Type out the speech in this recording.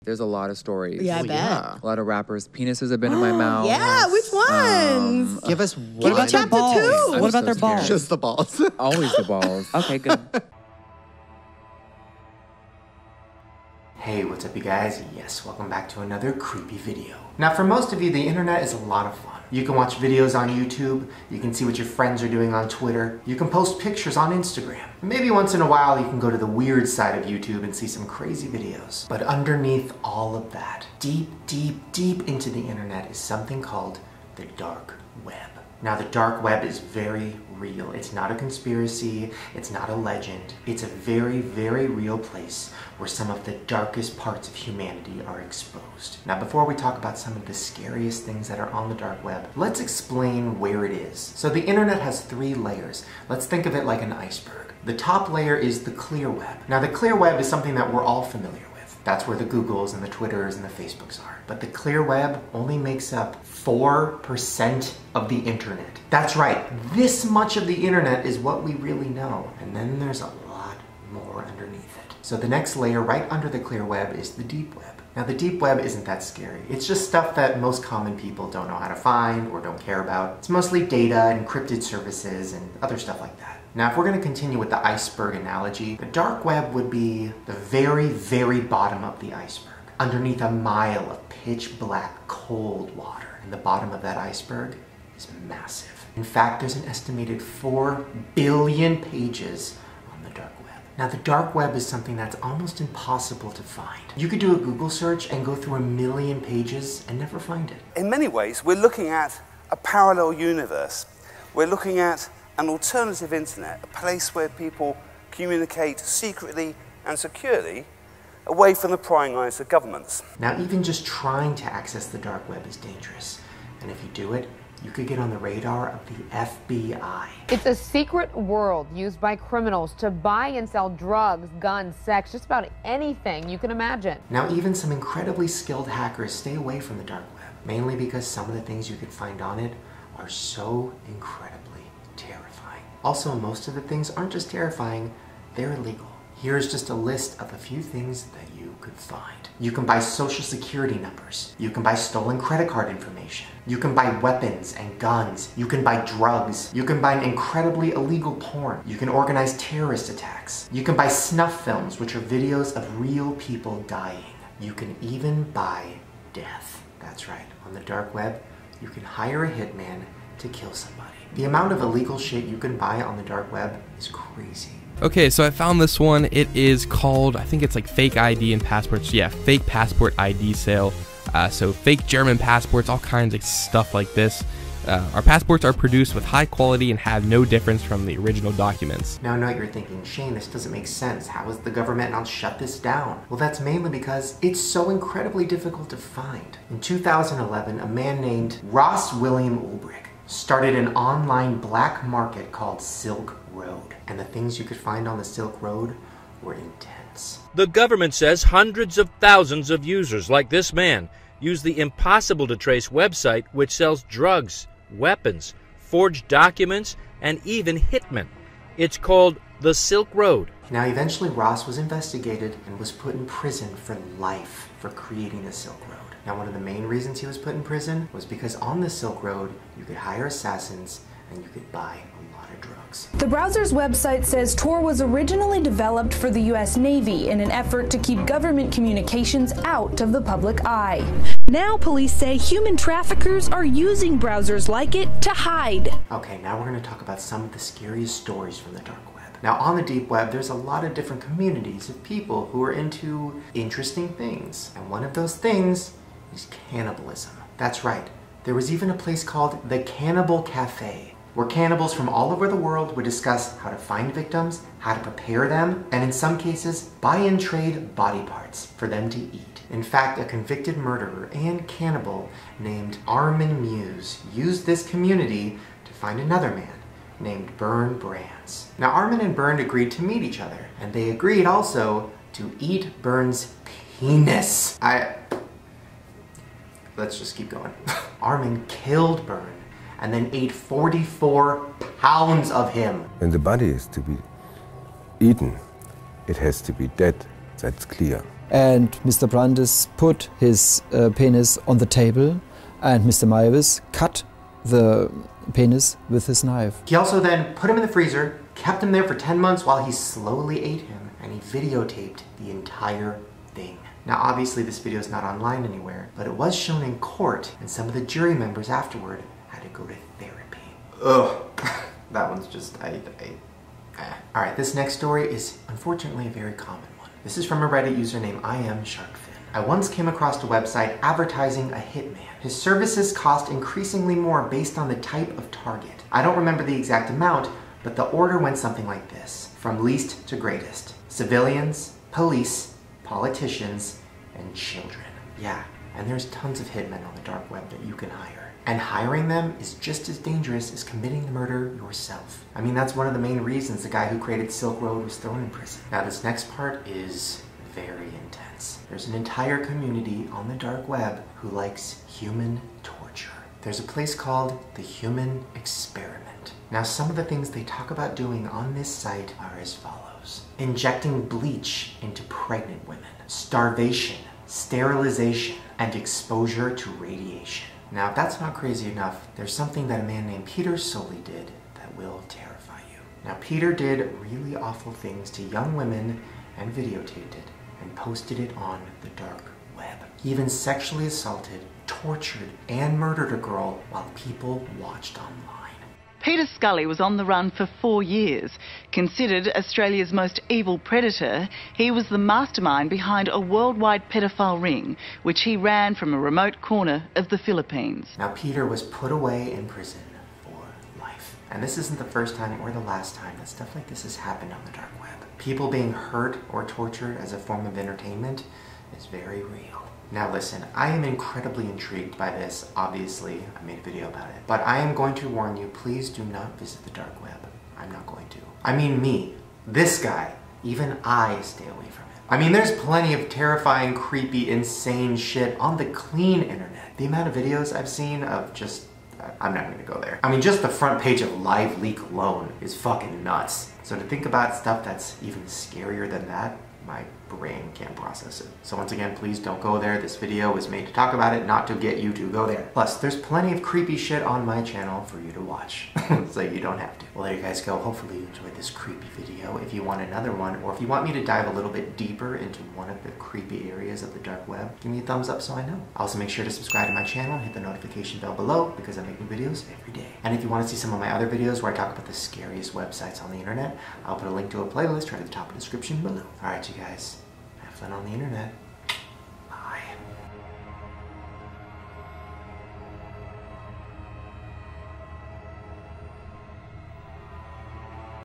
There's a lot of stories. Yeah, I bet. Yeah. A lot of rappers' penises have been in my mouth. Yeah, which ones? Give us one. Give me chapter 2. I'm What about so their balls? scared. Just the balls. Always the balls. Okay, good. Hey, what's up you guys? Yes, welcome back to another creepy video. Now for most of you, the internet is a lot of fun. You can watch videos on YouTube, you can see what your friends are doing on Twitter, you can post pictures on Instagram. Maybe once in a while you can go to the weird side of YouTube and see some crazy videos. But underneath all of that, deep, deep, deep into the internet is something called the dark web. Now the dark web is very real. It's not a conspiracy, it's not a legend. It's a very, very real place where some of the darkest parts of humanity are exposed. Now before we talk about some of the scariest things that are on the dark web, let's explain where it is. So the internet has 3 layers. Let's think of it like an iceberg. The top layer is the clear web. Now the clear web is something that we're all familiar with. That's where the Googles and the Twitters and the Facebooks are. But the clear web only makes up 4% of the internet. That's right, this much of the internet is what we really know. And then there's a lot more underneath it. So the next layer right under the clear web is the deep web. Now the deep web isn't that scary. It's just stuff that most common people don't know how to find or don't care about. It's mostly data, encrypted services, and other stuff like that. Now if we're going to continue with the iceberg analogy, the dark web would be the very, very bottom of the iceberg. Underneath a mile of pitch black cold water. And the bottom of that iceberg is massive. In fact, there's an estimated 4 billion pages on the dark web. Now the dark web is something that's almost impossible to find. You could do a Google search and go through 1 million pages and never find it. In many ways, we're looking at a parallel universe. We're looking at an alternative internet, a place where people communicate secretly and securely away from the prying eyes of governments. Now even just trying to access the dark web is dangerous. And if you do it, you could get on the radar of the FBI. It's a secret world used by criminals to buy and sell drugs, guns, sex, just about anything you can imagine. Now even some incredibly skilled hackers stay away from the dark web, mainly because some of the things you could find on it are so incredibly terrifying. Also, most of the things aren't just terrifying, they're illegal. Here's just a list of a few things that you could find. You can buy social security numbers. You can buy stolen credit card information. You can buy weapons and guns. You can buy drugs. You can buy an incredibly illegal porn. You can organize terrorist attacks. You can buy snuff films, which are videos of real people dying. You can even buy death. That's right, on the dark web, you can hire a hitman to kill somebody. The amount of illegal shit you can buy on the dark web is crazy. Okay, so I found this one. It is called, I think it's like fake ID and passports. Yeah, fake passport ID sale. So fake German passports, all kinds of stuff like this. Our passports are produced with high quality and have no difference from the original documents. Now I know you're thinking, Shane, this doesn't make sense. How has the government not shut this down? Well, that's mainly because it's so incredibly difficult to find. In 2011, a man named Ross William Ulbricht started an online black market called Silk Road. And the things you could find on the Silk Road were intense. The government says hundreds of thousands of users like this man use the impossible-to-trace website which sells drugs, weapons, forged documents, and even hitmen. It's called the Silk Road. Now eventually Ross was investigated and was put in prison for life for creating the Silk Road. Now one of the main reasons he was put in prison was because on the Silk Road you could hire assassins and you could buy a lot of drugs. The browser's website says Tor was originally developed for the U.S. Navy in an effort to keep government communications out of the public eye. Now police say human traffickers are using browsers like it to hide. Okay, now we're going to talk about some of the scariest stories from the dark web. Now on the deep web, there's a lot of different communities of people who are into interesting things. And one of those things is cannibalism. That's right. There was even a place called the Cannibal Cafe, where cannibals from all over the world would discuss how to find victims, how to prepare them, and in some cases, buy and trade body parts for them to eat. In fact, a convicted murderer and cannibal named Armin Muse used this community to find another man named Bern Brands. Now Armin and Bern agreed to meet each other, and they agreed also to eat Bern's penis. Let's just keep going. Armin killed Bern and then ate 44 pounds of him. When the body is to be eaten, it has to be dead, that's clear. And Mr. Brandes put his penis on the table, and Mr. Maivis cut the penis with his knife. He also then put him in the freezer, kept him there for 10 months while he slowly ate him, and he videotaped the entire thing. Now obviously this video is not online anywhere, but it was shown in court, and some of the jury members afterward had to go to therapy. Ugh, that one's just, Alright, this next story is unfortunately a very common one. This is from a Reddit user named IamSharkfin. I once came across a website advertising a hitman. His services cost increasingly more based on the type of target. I don't remember the exact amount, but the order went something like this. From least to greatest. Civilians, police, politicians, and children. Yeah, and there's tons of hitmen on the dark web that you can hire. And hiring them is just as dangerous as committing the murder yourself. I mean, that's one of the main reasons the guy who created Silk Road was thrown in prison. Now this next part is very intense. There's an entire community on the dark web who likes human torture. There's a place called the Human Experiment. Now some of the things they talk about doing on this site are as follows. Injecting bleach into pregnant women, starvation, sterilization, and exposure to radiation. Now if that's not crazy enough, there's something that a man named Peter Soley did that will terrify you. Now Peter did really awful things to young women and videotaped it and posted it on the dark web. He even sexually assaulted, tortured, and murdered a girl while people watched online. Peter Scully was on the run for 4 years. Considered Australia's most evil predator, he was the mastermind behind a worldwide pedophile ring, which he ran from a remote corner of the Philippines. Now Peter was put away in prison for life. And this isn't the first time or the last time that stuff like this has happened on the dark web. People being hurt or tortured as a form of entertainment is very real. Now listen, I am incredibly intrigued by this. Obviously, I made a video about it. But I am going to warn you, please do not visit the dark web. I'm not going to. I mean me, this guy, even I stay away from it. I mean, there's plenty of terrifying, creepy, insane shit on the clean internet. The amount of videos I've seen of just, I'm not gonna go there. I mean, just the front page of Live Leak alone is fucking nuts. So to think about stuff that's even scarier than that, my brain can't process it. So once again, please don't go there. This video was made to talk about it, not to get you to go there. Plus, there's plenty of creepy shit on my channel for you to watch, so you don't have to. Well, there you guys go. Hopefully you enjoyed this creepy video. If you want another one, or if you want me to dive a little bit deeper into one of the creepy areas of the dark web, give me a thumbs up so I know. Also, make sure to subscribe to my channel, hit the notification bell below, because I make new videos every day. And if you want to see some of my other videos where I talk about the scariest websites on the internet, I'll put a link to a playlist right at the top of the description below. Alright, you guys. Have fun on the internet.